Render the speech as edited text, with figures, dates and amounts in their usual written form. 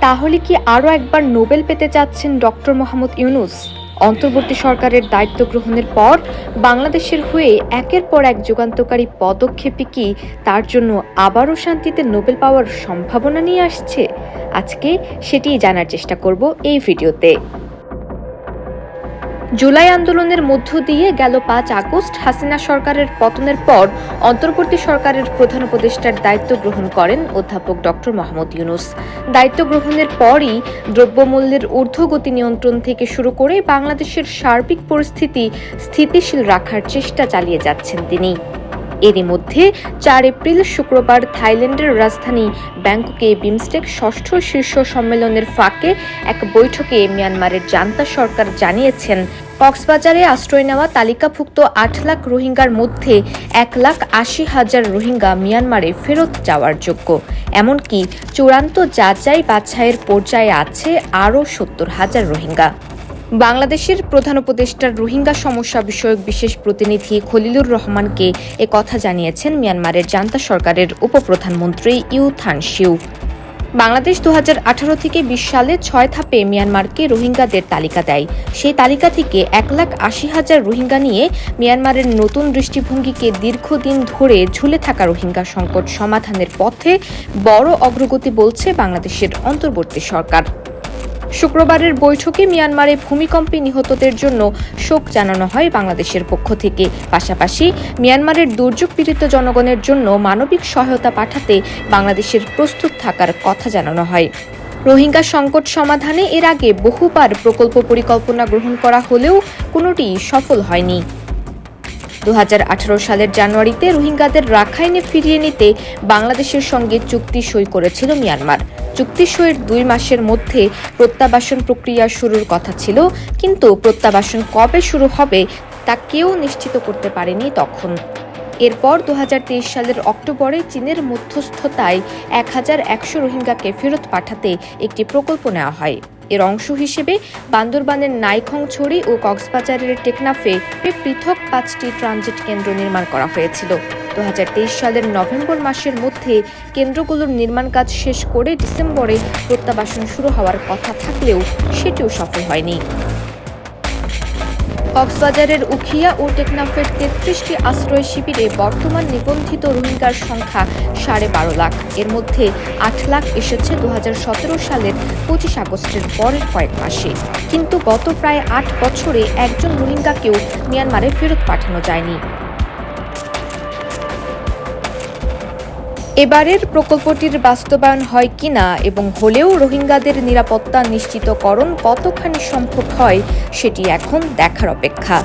তাহলে কি আরও একবার নোবেল পেতে চাচ্ছেন ডক্টর মোহাম্মদ ইউনূস? অন্তর্বর্তী সরকারের দায়িত্ব গ্রহণের পর বাংলাদেশের হয়ে একের পর এক যুগান্তকারী পদক্ষেপে কি তার জন্য আবারও শান্তিতে নোবেল পাওয়ার সম্ভাবনা নিয়ে আসছে? আজকে সেটিই জানার চেষ্টা করব এই ভিডিওতে। জুলাই আন্দোলনের মধ্য দিয়ে গেল ৫ আগস্ট হাসিনা সরকারের পতনের পর অন্তর্বর্তী সরকারের প্রধান উপদেষ্টার দায়িত্ব গ্রহণ করেন অধ্যাপক ডক্টর মোহাম্মদ ইউনূস। দায়িত্ব গ্রহণের পরই দ্রব্যমূল্যের ঊর্ধ্বগতি নিয়ন্ত্রণ থেকে শুরু করে বাংলাদেশের সার্বিক পরিস্থিতি স্থিতিশীল রাখার চেষ্টা চালিয়ে যাচ্ছেন তিনি। এরই মধ্যে ৪ এপ্রিল শুক্রবার থাইল্যান্ডের রাজধানী ব্যাংককে বিমস্টেক ষষ্ঠ শীর্ষ সম্মেলনের ফাঁকে এক বৈঠকে মিয়ানমারের জান্তা সরকার জানিয়েছেন, কক্সবাজারে আশ্রয় নেওয়া তালিকাভুক্ত ৮ লাখ রোহিঙ্গার মধ্যে ১,৮০,০০০ রোহিঙ্গা মিয়ানমারে ফেরত যাওয়ার যোগ্য। এমনকি চূড়ান্ত যাচাই বাছাইয়ের পর্যায়ে আছে আরও ৭০,০০০ রোহিঙ্গা। বাংলাদেশের প্রধান উপদেষ্টার রোহিঙ্গা সমস্যা বিষয়ক বিশেষ প্রতিনিধি খলিলুর রহমানকে কথা জানিয়েছেন মিয়ানমারের জান্তা সরকারের উপপ্রধানমন্ত্রী ইউ থান শিউ। বাংলাদেশ ২০১৮ থেকে ২০ সালে ৬ ধাপে মিয়ানমারকে রোহিঙ্গাদের তালিকা দেয়। সেই তালিকা থেকে ১,৮০,০০০ রোহিঙ্গা নিয়ে মিয়ানমারের নতুন দৃষ্টিভঙ্গিকে দীর্ঘদিন ধরে ঝুলে থাকা রোহিঙ্গা সংকট সমাধানের পথে বড় অগ্রগতি বলছে বাংলাদেশের অন্তর্বর্তী সরকার। শুক্রবারের বৈঠকে মিয়ানমারে ভূমিকম্পে নিহতদের জন্য শোক জানানো হয় বাংলাদেশের পক্ষ থেকে। পাশাপাশি মিয়ানমারের দুর্যোগ পীড়িত জনগণের জন্য মানবিক সহায়তা পাঠাতে বাংলাদেশের প্রস্তুত থাকার কথা জানানো হয়। রোহিঙ্গা সংকট সমাধানে এর আগে বহুবার প্রকল্প পরিকল্পনা গ্রহণ করা হলেও কোনোটিই সফল হয়নি। ২০১৮ সালের জানুয়ারিতে রোহিঙ্গাদের রাখাইনে ফিরিয়ে নিতে বাংলাদেশের সঙ্গে চুক্তি সই করেছিল মিয়ানমার। চুক্তি সইয়ের ২ মাসের মধ্যে প্রত্যাবাসন প্রক্রিয়া শুরুর কথা ছিল, কিন্তু প্রত্যাবাসন কবে শুরু হবে তা কেউ নিশ্চিত করতে পারেনি তখন। এরপর ২০২৩ সালের অক্টোবরে চীনের মধ্যস্থতায় ১,১০০ রোহিঙ্গাকে ফেরত পাঠাতে একটি প্রকল্প নেওয়া হয়। এর অংশ হিসেবে বান্দরবানের নাইখংছড়ি ও কক্সবাজারের টেকনাফে পৃথক ৫টি ট্রানজিট কেন্দ্র নির্মাণ করা হয়েছিল। ২০২৩ সালের নভেম্বর মাসের মধ্যে কেন্দ্রগুলোর নির্মাণ কাজ শেষ করে ডিসেম্বরে প্রত্যাবাসন শুরু হওয়ার কথা থাকলেও সেটিও সফল হয়নি। কক্সবাজারের উখিয়া ও টেকনাফের ৩৩টি আশ্রয় শিবিরে বর্তমান নিবন্ধিত রোহিঙ্গার সংখ্যা ১২.৫ লাখ। এর মধ্যে ৮ লাখ এসেছে ২০১৭ সালের ২৫ আগস্টের পরের কয়েক মাসে। কিন্তু গত প্রায় ৮ বছরে একজন রোহিঙ্গাকেও মিয়ানমারে ফেরত পাঠানো যায়নি। এবারের প্রকল্পটির বাস্তবায়ন হয় কিনা এবং হলেও রোহিঙ্গাদের নিরাপত্তা নিশ্চিতকরণ কতখানি সম্ভব হয় সেটি এখন দেখার অপেক্ষা।